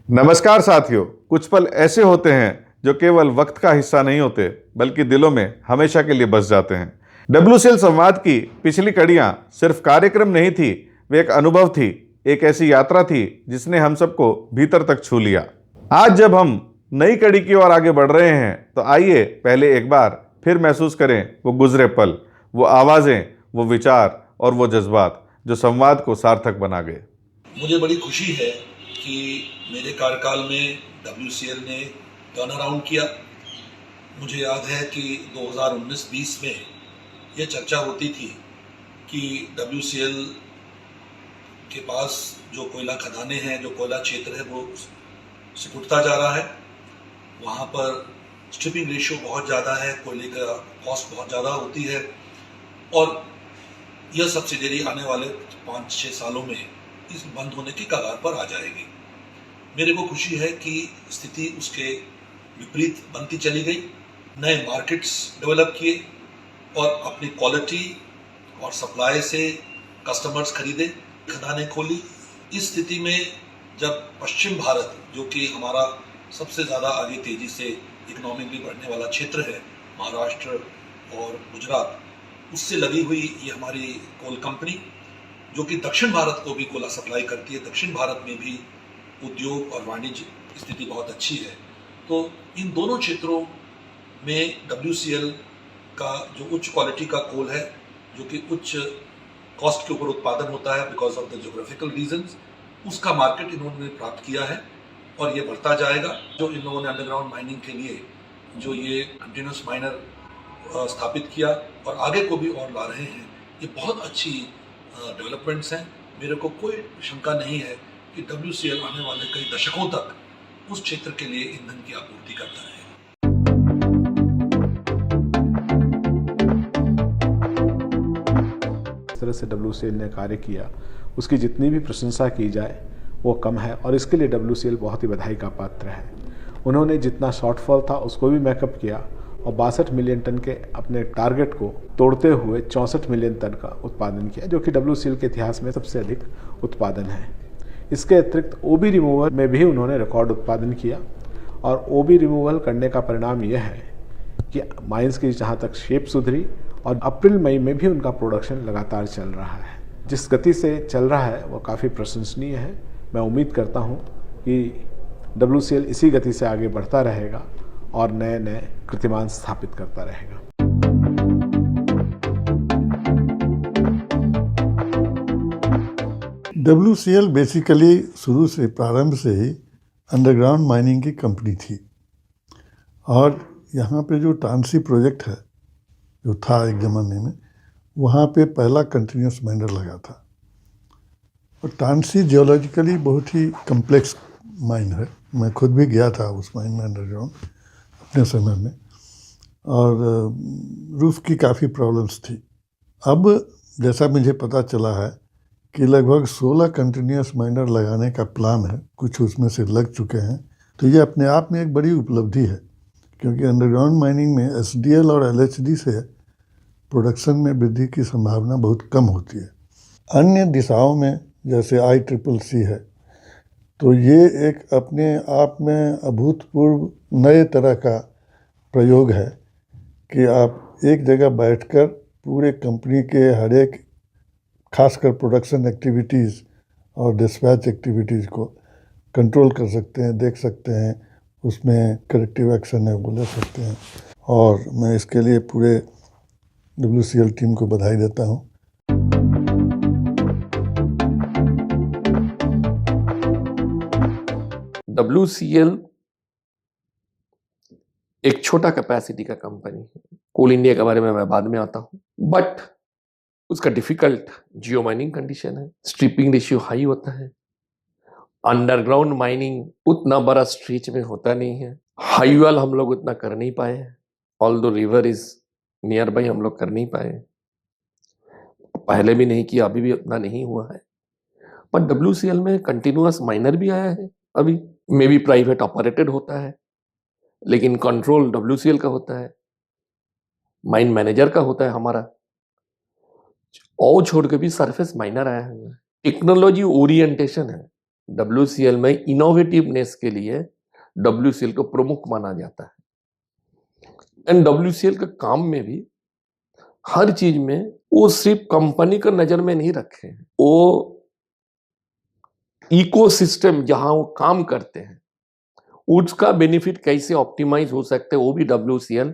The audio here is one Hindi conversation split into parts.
नमस्कार साथियों, कुछ पल ऐसे होते हैं जो केवल वक्त का हिस्सा नहीं होते बल्कि दिलों में हमेशा के लिए बस जाते हैं। WCL संवाद की पिछली कड़ियां सिर्फ कार्यक्रम नहीं थी, वे एक अनुभव थी, एक ऐसी यात्रा थी जिसने हम सबको भीतर तक छू लिया। आज जब हम नई कड़ी की ओर आगे बढ़ रहे हैं तो आइए पहले एक बार फिर महसूस करें वो गुजरे पल, वो आवाजें, वो विचार और वो जज्बात जो संवाद को सार्थक बना गए। मुझे बड़ी खुशी है कि मेरे कार्यकाल में WCL ने टर्न अराउंड किया। मुझे याद है कि 2019-20 में ये चर्चा होती थी कि WCL के पास जो कोयला खदानें हैं, जो कोयला क्षेत्र है, वो सिकुड़ता जा रहा है। वहाँ पर स्ट्रिपिंग रेशियो बहुत ज़्यादा है, कोयले का कॉस्ट बहुत ज़्यादा होती है और यह सब्सिडरी आने वाले 5-6 सालों में इस बंद होने की कगार पर आ जाएगी। मेरे को खुशी है कि स्थिति उसके विपरीत बनती चली गई। नए मार्केट्स डेवलप किए और अपनी क्वालिटी और सप्लाई से कस्टमर्स खरीदे, खदानें खोली। इस स्थिति में जब पश्चिम भारत, जो कि हमारा सबसे ज़्यादा आगे तेज़ी से इकोनॉमिकली बढ़ने वाला क्षेत्र है, महाराष्ट्र और गुजरात, उससे लगी हुई ये हमारी कोल कंपनी, जो कि दक्षिण भारत को भी कोयला सप्लाई करती है, दक्षिण भारत में भी उद्योग और वाणिज्य स्थिति बहुत अच्छी है। तो इन दोनों क्षेत्रों में WCL का जो उच्च क्वालिटी का कोल है, जो कि उच्च कॉस्ट के ऊपर उत्पादन होता है because of the geographical reasons, उसका मार्केट इन्होंने प्राप्त किया है और ये बढ़ता जाएगा। जो इन लोगों ने अंडरग्राउंड माइनिंग के लिए जो ये कंटिन्यूस माइनर स्थापित किया और आगे को भी और ला रहे हैं, ये बहुत अच्छी डेवलपमेंट्स हैं। मेरे को कोई शंका नहीं है कि WCL आने वाले कई दशकों तक उस क्षेत्र के लिए ईंधन की आपूर्ति करता है। इस तरह से WCL ने कार्य किया, उसकी जितनी भी प्रशंसा की जाए वो कम है और इसके लिए WCL बहुत ही बधाई का पात्र है। उन्होंने जितना शॉर्टफॉल था उसको भी मेकअप किया और 62 मिलियन टन के अपने टारगेट को तोड़ते हुए 64 मिलियन टन का उत्पादन किया, जो कि WCL के इतिहास में सबसे अधिक उत्पादन है। इसके अतिरिक्त OB रिमूवल में भी उन्होंने रिकॉर्ड उत्पादन किया और OB रिमूवल करने का परिणाम यह है कि माइंस की जहाँ तक शेप सुधरी और अप्रैल मई में भी उनका प्रोडक्शन लगातार चल रहा है। जिस गति से चल रहा है वो काफ़ी प्रशंसनीय है। मैं उम्मीद करता हूँ कि WCL इसी गति से आगे बढ़ता रहेगा और नए नए कीर्तिमान स्थापित करता रहेगा। WCL बेसिकली शुरू से, प्रारंभ से ही अंडरग्राउंड माइनिंग की कंपनी थी और यहाँ पे जो टांसी प्रोजेक्ट है, जो था एक ज़माने में, वहाँ पे पहला कंटिन्यूस माइनर लगा था। और टांसी जियोलॉजिकली बहुत ही कम्प्लेक्स माइन है। मैं खुद भी गया था उस माइन में अंडरग्राउंड अपने समय में, और रूफ की काफ़ी प्रॉब्लम्स थी। अब जैसा मुझे पता चला है कि लगभग 16 कंटिन्यूस माइनर लगाने का प्लान है, कुछ उसमें से लग चुके हैं। तो ये अपने आप में एक बड़ी उपलब्धि है, क्योंकि अंडरग्राउंड माइनिंग में SDL और LHD से प्रोडक्शन में वृद्धि की संभावना बहुत कम होती है। अन्य दिशाओं में जैसे ICCC है, तो ये एक अपने आप में अभूतपूर्व नए तरह का प्रयोग है कि आप एक जगह बैठकर पूरे कंपनी के हर एक, खासकर प्रोडक्शन एक्टिविटीज़ और डिस्पैच एक्टिविटीज़ को कंट्रोल कर सकते हैं, देख सकते हैं, उसमें करेक्टिव एक्शन है वो ले सकते हैं। और मैं इसके लिए पूरे WCL टीम को बधाई देता हूँ। WCL एक छोटा कैपेसिटी का कंपनी है। कोल इंडिया के बारे में मैं बाद में आता हूँ, बट उसका डिफिकल्ट जियो माइनिंग कंडीशन है, स्ट्रिपिंग रेशियो हाई होता है, अंडरग्राउंड माइनिंग उतना बड़ा स्ट्रेच में होता नहीं है, हाई वेल हम लोग उतना कर नहीं पाए, although river is near by हम लोग कर नहीं पाए, पहले भी नहीं किया, अभी भी उतना नहीं हुआ है। पर WCL में कंटिन्यूअस माइनर भी आया है अभी, मे बी प्राइवेट ऑपरेटेड होता है, लेकिन कंट्रोल WCL का होता है, माइन मैनेजर का होता है हमारा। और छोड़ के भी सरफेस माइनर आया है। टेक्नोलॉजी ओरिएंटेशन है WCL में, इनोवेटिवनेस के लिए WCL को प्रमुख माना जाता है। एंड WCL के काम में भी हर चीज में वो सिर्फ कंपनी का नजर में नहीं रखे हैं, वो इकोसिस्टम जहां वो काम करते हैं उसका बेनिफिट कैसे ऑप्टिमाइज हो सकते हैं वो भी WCL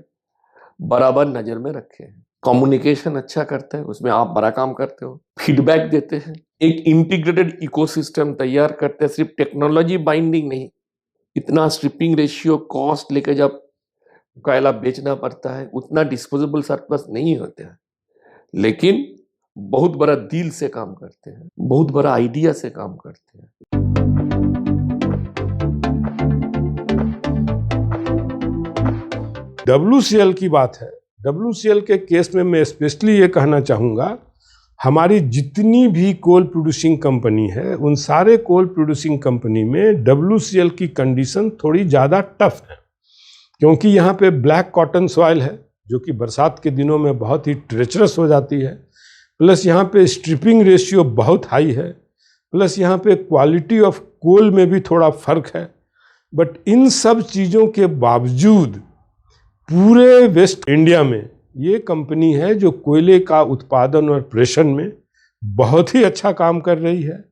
बराबर नजर में रखे हैं। कम्युनिकेशन अच्छा करते हैं, उसमें आप बड़ा काम करते हो, फीडबैक देते हैं, एक इंटीग्रेटेड इकोसिस्टम तैयार करते हैं। सिर्फ टेक्नोलॉजी बाइंडिंग नहीं, इतना स्ट्रिपिंग रेशियो कॉस्ट लेके जब कोयला बेचना पड़ता है उतना डिस्पोजेबल सरप्लस नहीं होता है, लेकिन बहुत बड़ा दिल से काम करते हैं, बहुत बड़ा आइडिया से काम करते हैं। WCL की बात है, WCL के केस में मैं स्पेशली ये कहना चाहूँगा, हमारी जितनी भी कोल प्रोड्यूसिंग कंपनी है उन सारे कोल प्रोड्यूसिंग कंपनी में WCL की कंडीशन थोड़ी ज़्यादा टफ है, क्योंकि यहाँ पे ब्लैक कॉटन सॉइल है जो कि बरसात के दिनों में बहुत ही ट्रेचरस हो जाती है, प्लस यहाँ पे स्ट्रिपिंग रेशियो बहुत हाई है, प्लस यहाँ पे क्वालिटी ऑफ कोल में भी थोड़ा फर्क है। बट इन सब चीज़ों के बावजूद पूरे वेस्ट इंडिया में ये कंपनी है जो कोयले का उत्पादन और प्रेषण में बहुत ही अच्छा काम कर रही है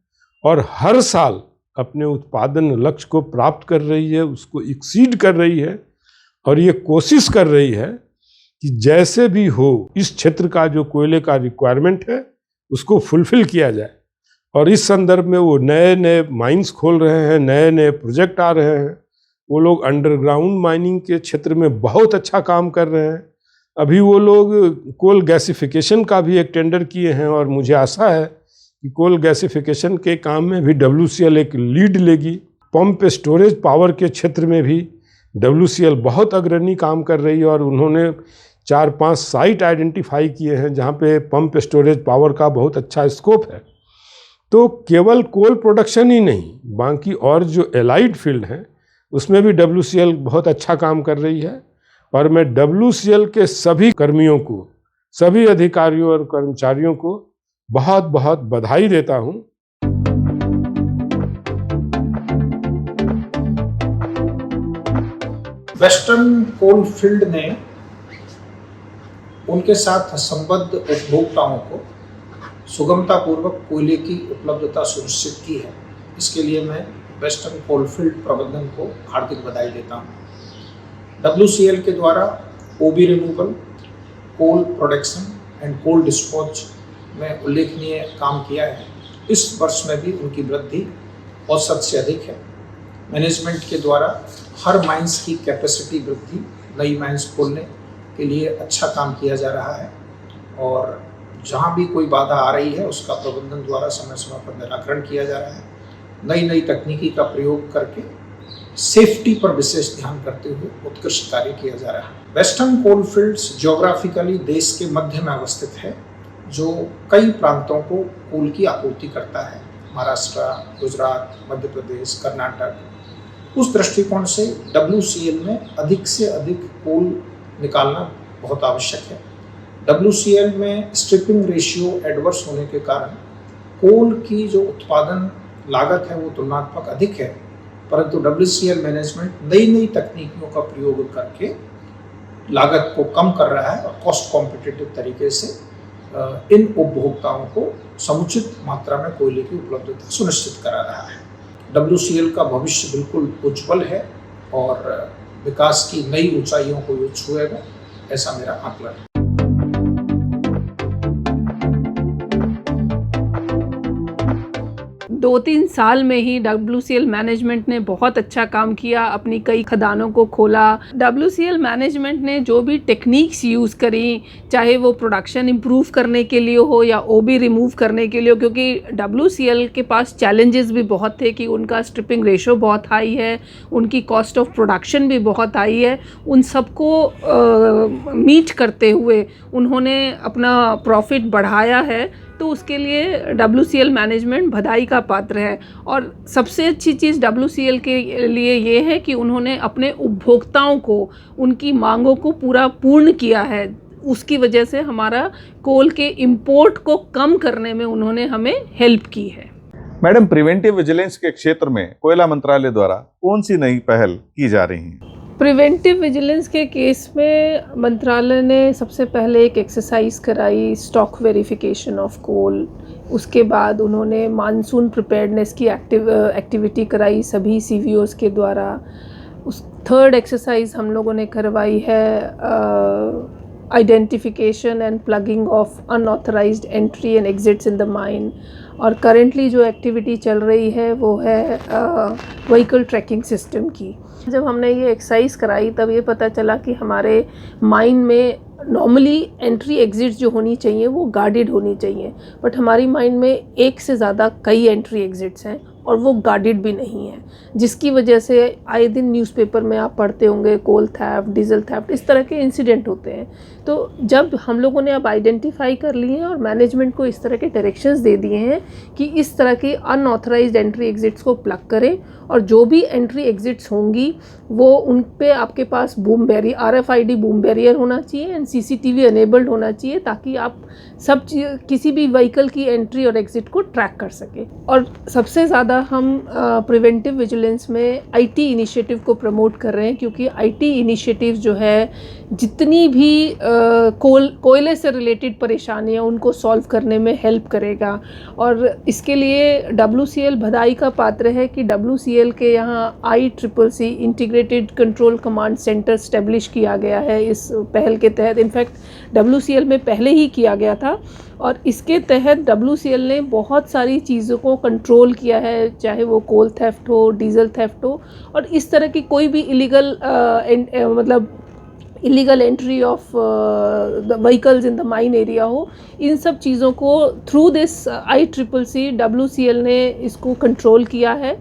और हर साल अपने उत्पादन लक्ष्य को प्राप्त कर रही है, उसको एक्सीड कर रही है और ये कोशिश कर रही है कि जैसे भी हो इस क्षेत्र का जो कोयले का रिक्वायरमेंट है उसको फुलफिल किया जाए। और इस संदर्भ में वो नए नए माइंस खोल रहे हैं, नए नए प्रोजेक्ट आ रहे हैं। वो लोग अंडरग्राउंड माइनिंग के क्षेत्र में बहुत अच्छा काम कर रहे हैं। अभी वो लोग कोल गैसिफिकेशन का भी एक टेंडर किए हैं और मुझे आशा है कि कोल गैसिफिकेशन के काम में भी WCL एक लीड लेगी। पंप स्टोरेज पावर के क्षेत्र में भी WCL बहुत अग्रणी काम कर रही है और उन्होंने 4-5 साइट आइडेंटिफाई किए हैं जहाँ पे पंप स्टोरेज पावर का बहुत अच्छा स्कोप है। तो केवल कोल प्रोडक्शन ही नहीं, बाकी और जो एलाइड फील्ड हैं उसमें भी WCL बहुत अच्छा काम कर रही है। और मैं WCL के सभी कर्मियों को, सभी अधिकारियों और कर्मचारियों को बहुत बहुत बधाई देता हूँ। वेस्टर्न कोलफील्ड ने उनके साथ संबद्ध उपभोक्ताओं को सुगमतापूर्वक कोयले की उपलब्धता सुनिश्चित की है। इसके लिए मैं वेस्टर्न कोलफील्ड प्रबंधन को हार्दिक बधाई देता हूँ। WCL के द्वारा OB removal, coal production and coal dispose में उल्लेखनीय काम किया है। इस वर्ष में भी उनकी वृद्धि औसत से अधिक है। मैनेजमेंट के द्वारा हर माइंस की कैपेसिटी वृद्धि, नई माइंस खोलने के लिए अच्छा काम किया जा रहा है और जहाँ भी कोई बाधा आ रही है उसका प्रबंधन द्वारा समय समय पर निराकरण किया जा रहा है। नई नई तकनीकी का प्रयोग करके सेफ्टी पर विशेष ध्यान करते हुए उत्कृष्ट कार्य किया जा रहा है। वेस्टर्न कोलफील्ड्स ज्योग्राफिकली देश के मध्य में अवस्थित है, जो कई प्रांतों को कोल की आपूर्ति करता है। महाराष्ट्र, गुजरात, मध्य प्रदेश, कर्नाटक। उस दृष्टिकोण से WCL में अधिक से अधिक कोल निकालना बहुत आवश्यक है। WCL में स्ट्रिपिंग रेशियो एडवर्स होने के कारण कोल की जो उत्पादन लागत है वो तुलनात्मक अधिक है, परंतु WCL मैनेजमेंट नई नई तकनीकियों का प्रयोग करके लागत को कम कर रहा है और कॉस्ट कॉम्पिटिटिव तरीके से इन उपभोक्ताओं को समुचित मात्रा में कोयले की उपलब्धता सुनिश्चित करा रहा है। WCL का भविष्य बिल्कुल उज्ज्वल है और विकास की नई ऊंचाइयों को ये छुएगा, ऐसा मेरा आकलन है। 2-3 साल में ही WCL मैनेजमेंट ने बहुत अच्छा काम किया, अपनी कई खदानों को खोला। WCL मैनेजमेंट ने जो भी टेक्निक्स यूज़ करी, चाहे वो प्रोडक्शन इम्प्रूव करने के लिए हो या OB रिमूव करने के लिए हो, क्योंकि WCL के पास चैलेंजेस भी बहुत थे कि उनका स्ट्रिपिंग रेशो बहुत हाई है, उनकी कॉस्ट ऑफ प्रोडक्शन भी बहुत हाई है। उन सबको मीट करते हुए उन्होंने अपना प्रॉफिट बढ़ाया है तो उसके लिए WCL मैनेजमेंट बधाई का पात्र है। और सबसे अच्छी चीज़ WCL के लिए ये है कि उन्होंने अपने उपभोक्ताओं को उनकी मांगों को पूर्ण किया है। उसकी वजह से हमारा कोल के इंपोर्ट को कम करने में उन्होंने हमें हेल्प की है। मैडम, प्रिवेंटिव विजिलेंस के क्षेत्र में कोयला मंत्रालय द्वारा कौन सी नई पहल की जा रही है? प्रिवेंटिव विजिलेंस के केस में मंत्रालय ने सबसे पहले एक एक्सरसाइज कराई, स्टॉक वेरिफिकेशन ऑफ कोल। उसके बाद उन्होंने मानसून प्रिपेयर्डनेस की एक्टिविटी कराई सभी CVOs के द्वारा। उस थर्ड एक्सरसाइज हम लोगों ने करवाई है identification and plugging of unauthorized entry and exits in the mine. और करेंटली जो एक्टिविटी चल रही है वो है व्हीकल ट्रैकिंग सिस्टम की। जब हमने ये एक्सरसाइज कराई तब ये पता चला कि हमारे माइन में नॉर्मली एंट्री एग्जिट जो होनी चाहिए वो गार्डेड होनी चाहिए, बट हमारी माइन में एक से ज़्यादा कई एंट्री एग्जिट्स हैं और वो गार्डेड भी नहीं है, जिसकी वजह से आए दिन न्यूज़पेपर में आप पढ़ते होंगे कोल थेफ्ट, डीजल थेफ्ट, इस तरह के इंसिडेंट होते हैं। तो जब हम लोगों ने अब आइडेंटिफाई कर लिए हैं और मैनेजमेंट को इस तरह के डायरेक्शंस दे दिए हैं कि इस तरह की अनऑथराइज्ड एंट्री एग्जिट्स को प्लग करें, और जो भी एंट्री एग्जिट्स होंगी वो उन पे आपके पास boom barrier, RFID boom barrier होना चाहिए एंड CCTV अनेबल्ड होना चाहिए, ताकि आप किसी भी व्हीकल की एंट्री और एग्जिट को ट्रैक कर सकें। और सबसे ज़्यादा हम प्रिवेंटिव विजिलेंस में IT इनिशिएटिव को प्रमोट कर रहे हैं, क्योंकि IT इनिशिएटिव जो है जितनी भी कोयले से रिलेटेड परेशानियां उनको सॉल्व करने में हेल्प करेगा। और इसके लिए WCL बधाई का पात्र है कि WCL के यहाँ ICCC integrated control command centre establish किया गया है इस पहल के तहत। इनफैक्ट WCL में पहले ही किया गया था, और इसके तहत WCL ने बहुत सारी चीज़ों को कंट्रोल किया है, चाहे वो कोल थेफ्ट हो, डीजल थेफ्ट हो, और इस तरह की कोई भी illegal entry of the vehicles in the mine area हो। इन सब चीज़ों को थ्रू दिस ICCC WCL ने इसको कंट्रोल किया है।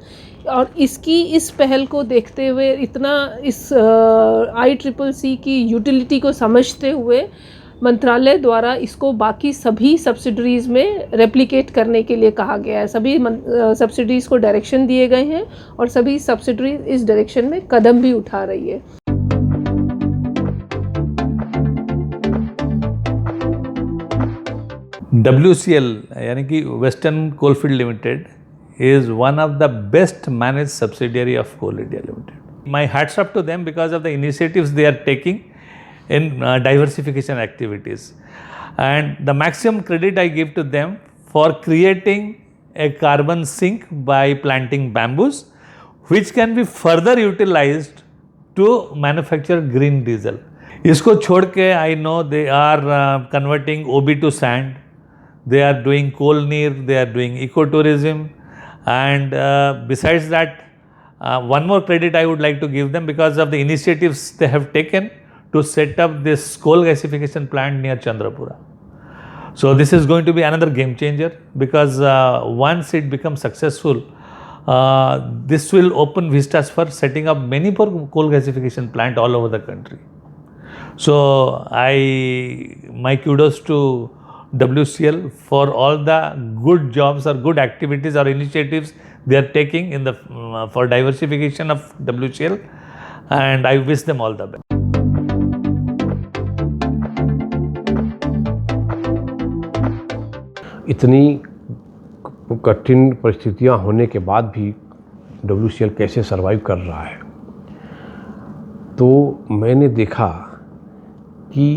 और इस पहल को देखते हुए, इतना इस ICCC की यूटिलिटी को समझते हुए मंत्रालय द्वारा इसको बाकी सभी सब्सिडरीज़ में रेप्लिकेट करने के लिए कहा गया है। सभी सब्सिडरीज़ को डायरेक्शन दिए गए हैं और सभी सब्सिडरीज इस डायरेक्शन में कदम भी उठा रही है। WCL यानी कि western coalfield limited is one of the best managed subsidiary of Coal India Limited. My hats off to them because of the initiatives they are taking in diversification activities, and the maximum credit I give to them for creating a carbon sink by planting bamboos, which can be further utilized to manufacture green diesel. इसको छोड़ के I know they are converting OB to sand, they are doing coal neer, they are doing ecotourism, and besides that, one more credit I would like to give them because of the initiatives they have taken to set up this coal gasification plant near Chandrapura. So this is going to be another game changer, because once it becomes successful, this will open vistas for setting up many more coal gasification plant all over the country. So my kudos to WCL for all the good jobs or good activities or initiatives they are taking in the for diversification of WCL, and I wish them all the best. इतनी कठिन परिस्थितियां होने के बाद भी WCL कैसे सरवाइव कर रहा है, तो मैंने देखा कि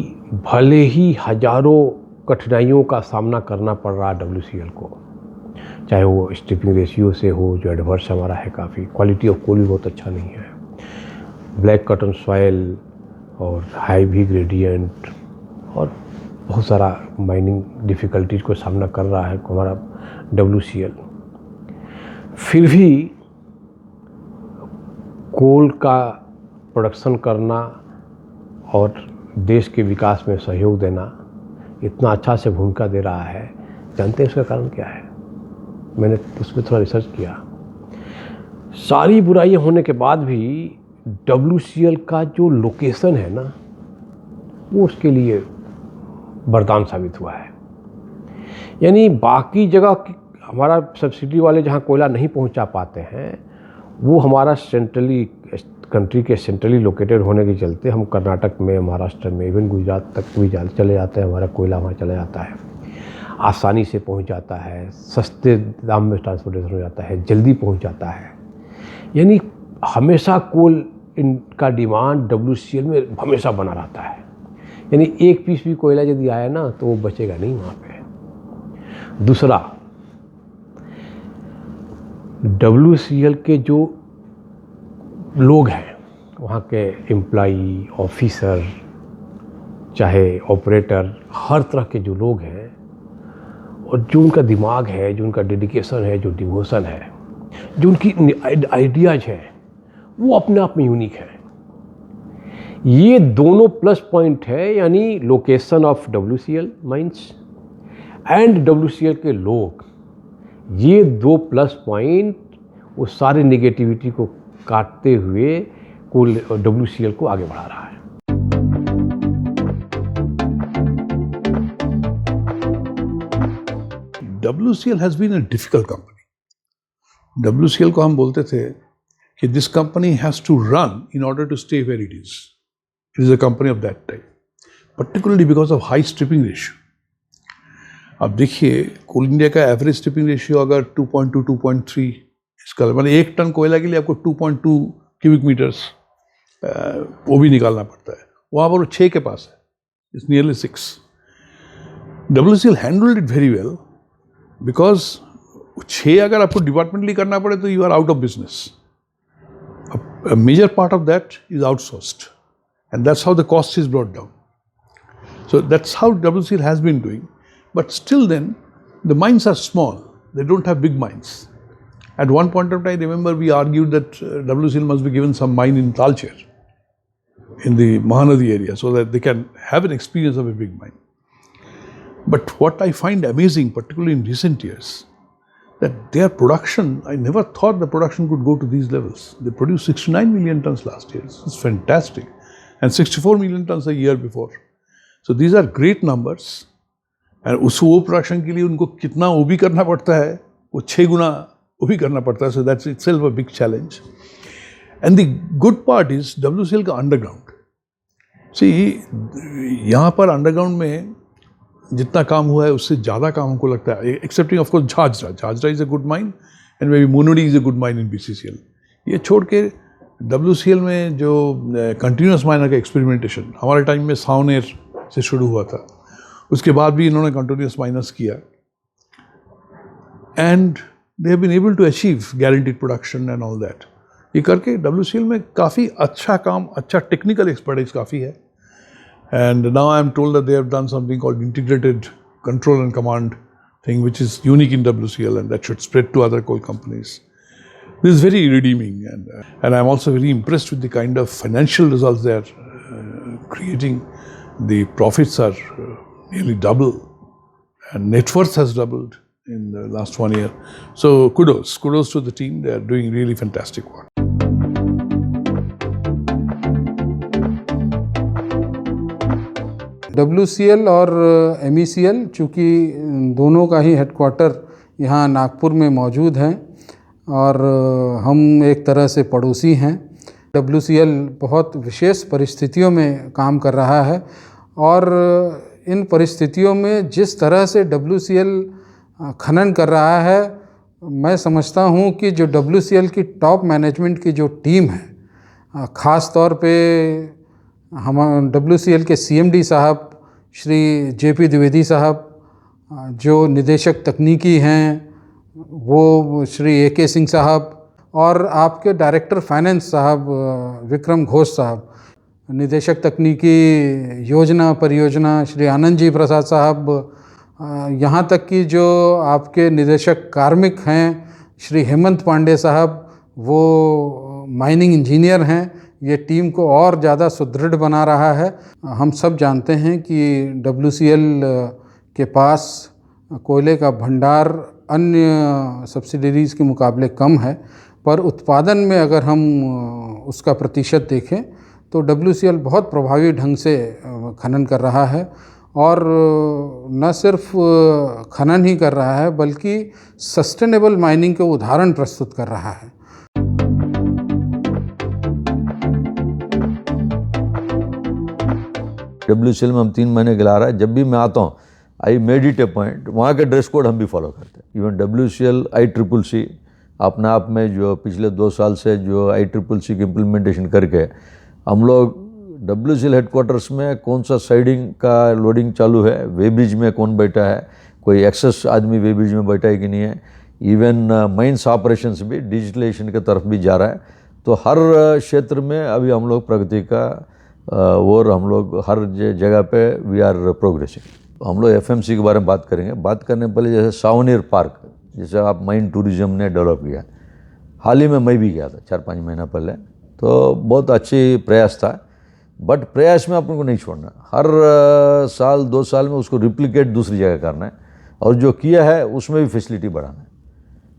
भले ही हजारों कठिनाइयों का सामना करना पड़ रहा है WCL को, चाहे वो स्ट्रिपिंग रेशियो से हो जो एडवर्स हमारा है, काफ़ी क्वालिटी ऑफ कोल भी बहुत अच्छा नहीं है, ब्लैक कॉटन सॉइल और हाई भी ग्रेडियंट और बहुत सारा माइनिंग डिफ़िकल्टीज को सामना कर रहा है हमारा WCL। फिर भी कोल का प्रोडक्शन करना और देश के विकास में सहयोग देना इतना अच्छा से भूमिका दे रहा है। जानते हैं इसका कारण क्या है? मैंने उसमें थोड़ा रिसर्च किया। सारी बुराइयां होने के बाद भी WCL का जो लोकेशन है ना, वो उसके लिए वरदान साबित हुआ है। यानी बाकी जगह हमारा सब्सिडी वाले जहाँ कोयला नहीं पहुँचा पाते हैं, वो हमारा सेंट्रली कंट्री के सेंट्रली लोकेटेड होने के चलते हम कर्नाटक में, महाराष्ट्र में, इवन गुजरात तक भी चले जाते हैं। हमारा कोयला वहाँ चला जाता है, आसानी से पहुँच जाता है, सस्ते दाम में ट्रांसपोर्टेशन हो जाता है, जल्दी पहुँच जाता है। यानी हमेशा कोल इनका डिमांड WCL में हमेशा बना रहता है। यानी एक पीस भी कोयला यदि आया ना तो वो बचेगा नहीं वहाँ पे। दूसरा, WCL के जो लोग हैं, वहाँ के एम्प्लॉई, ऑफिसर, चाहे ऑपरेटर, हर तरह के जो लोग हैं, और जो उनका दिमाग है, जो उनका डेडिकेशन है, जो डिवोशन है, जो उनकी आइडियाज़ हैं, वो अपने आप में यूनिक है। ये दोनों प्लस पॉइंट है, यानी location of WCL mines and WCL के लोग, ये दो प्लस पॉइंट वो सारे नेगेटिविटी को काटते हुए कुल WCL को आगे बढ़ा रहा है। WCL has been a difficult company. WCL को हम बोलते थे कि this company has to run in order to stay where it is. It is a company of that type, particularly because of high stripping ratio. अब देखिए, कोल इंडिया का एवरेज स्ट्रिपिंग रेशियो अगर 2.2, 2.3 इसका मतलब 1 टन कोयला के लिए आपको 2.2 क्यूबिक मीटर्स वो भी निकालना पड़ता है। वहाँ पर 6 के पास है, it's nearly 6। WCL handled it very well because 6 अगर आपको डिपार्टमेंटली करना पड़े तो you are out of business. A major part of that is outsourced, and that's how the cost is brought down. So that's how WCL has been doing. But still then, the mines are small. They don't have big mines. At one point of time, I remember we argued that WCL must be given some mine in Talcher, in the Mahanadi area, so that they can have an experience of a big mine. But what I find amazing, particularly in recent years, that their production, I never thought the production could go to these levels. They produced 69 million tons last year. It's fantastic. And 64 million tons a year before. So these are great numbers. And वो प्रोडक्शन के लिए उनको कितना वो भी करना पड़ता है, वो 6 गुना वो भी करना पड़ता है. So that's itself a big challenge. And the good part is WCL का underground. See, यहाँ पर underground में जितना काम हुआ है उससे ज़्यादा काम हमको लगता है, excepting of course Jhanjra is a good mine and maybe Munidih is a good mine in BCCL. ये छोड़ के WCL में जो कंटिन्यूस माइनर का एक्सपेरिमेंटेशन हमारे टाइम में सावनेर से शुरू हुआ था, उसके बाद भी इन्होंने कंटिन्यूस माइनर्स किया and they have been able to achieve guaranteed production and all that. ये करके WCL में काफ़ी अच्छा काम, अच्छा टेक्निकल एक्सपर्टाइज काफ़ी है. And now I am told that they have done something called integrated control and command thing, which is unique in WCL, and that should spread to other coal companies. This is very redeeming, and I'm also very impressed with the kind of financial results they are creating. The profits are nearly double, and net worth has doubled in the last 1 year. So kudos to the team. They are doing really fantastic work. WCL और MECL चूँकि दोनों का ही हेडक्वार्टर यहाँ नागपुर में मौजूद हैं और हम एक तरह से पड़ोसी हैं. WCL बहुत विशेष परिस्थितियों में काम कर रहा है और इन परिस्थितियों में जिस तरह से WCL खनन कर रहा है, मैं समझता हूँ कि जो WCL की टॉप मैनेजमेंट की जो टीम है, ख़ास तौर पे हम WCL के CMD साहब श्री JP द्विवेदी साहब, जो निदेशक तकनीकी हैं वो श्री AK सिंह साहब, और आपके डायरेक्टर फाइनेंस साहब विक्रम घोष साहब, निदेशक तकनीकी योजना परियोजना श्री आनंद जी प्रसाद साहब, यहाँ तक कि जो आपके निदेशक कार्मिक हैं श्री हेमंत पांडे साहब, वो माइनिंग इंजीनियर हैं. ये टीम को और ज़्यादा सुदृढ़ बना रहा है. हम सब जानते हैं कि WCL के पास कोयले का भंडार अन्य सब्सिडरीज़ के मुकाबले कम है, पर उत्पादन में अगर हम उसका प्रतिशत देखें तो WCL बहुत प्रभावी ढंग से खनन कर रहा है और न सिर्फ खनन ही कर रहा है बल्कि सस्टेनेबल माइनिंग के उदाहरण प्रस्तुत कर रहा है। WCL में हम 3 महीने के ला रहा है। जब भी मैं आता हूँ I made it A point, वहाँ के ड्रेस कोड हम भी फॉलो करते हैं। इवन WCL ICCC अपने आप में जो पिछले 2 साल से जो ICCC की इम्प्लीमेंटेशन करके हम लोग WCL हेडक्वार्टर्स में कौन सा साइडिंग का लोडिंग चालू है, वे ब्रिज में कौन बैठा है, कोई एक्सेस आदमी वे ब्रिज में बैठा है कि नहीं है, इवन माइंस ऑपरेशंस भी डिजिटलाइजेशन की तरफ भी जा रहा है। तो हर क्षेत्र में अभी हम लोग प्रगति का और हम लोग हर जगह पे वी आर प्रोग्रेसिंग। हम लोग FMC के बारे में बात करेंगे। बात करने पहले जैसे सावनेर पार्क, जैसे आप माइन टूरिज्म ने डेवलप किया, हाल ही में मैं भी गया था 4-5 महीना पहले, तो बहुत अच्छी प्रयास था। बट प्रयास में अपन को नहीं छोड़ना, हर साल 2 साल में उसको रिप्लिकेट दूसरी जगह करना है, और जो किया है उसमें भी फैसिलिटी बढ़ाना है।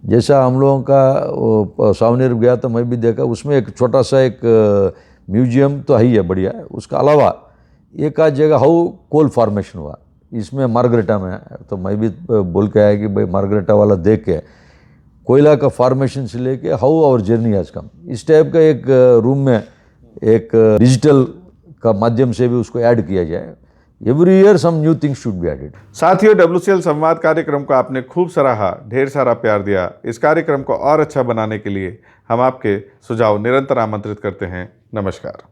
जैसा हम लोगों का सावनेर गया तो मैं भी देखा, उसमें एक छोटा सा एक म्यूजियम तो है ही है बढ़िया है, उसका अलावा एक आध जगह हाउ कोल फॉर्मेशन हुआ, इसमें मार्गरेटा में है, तो मैं भी बोल के आया कि भाई मार्गरेटा वाला देख के कोयला का फॉर्मेशन से लेके how our journey has come, इस टाइप का एक रूम में एक डिजिटल का माध्यम से भी उसको ऐड किया जाए। Every year some new things should be added. साथियों, WCL संवाद कार्यक्रम को आपने खूब सराहा, ढेर सारा प्यार दिया। इस कार्यक्रम को और अच्छा बनाने के लिए हम आपके सुझाव निरंतर आमंत्रित करते हैं। नमस्कार।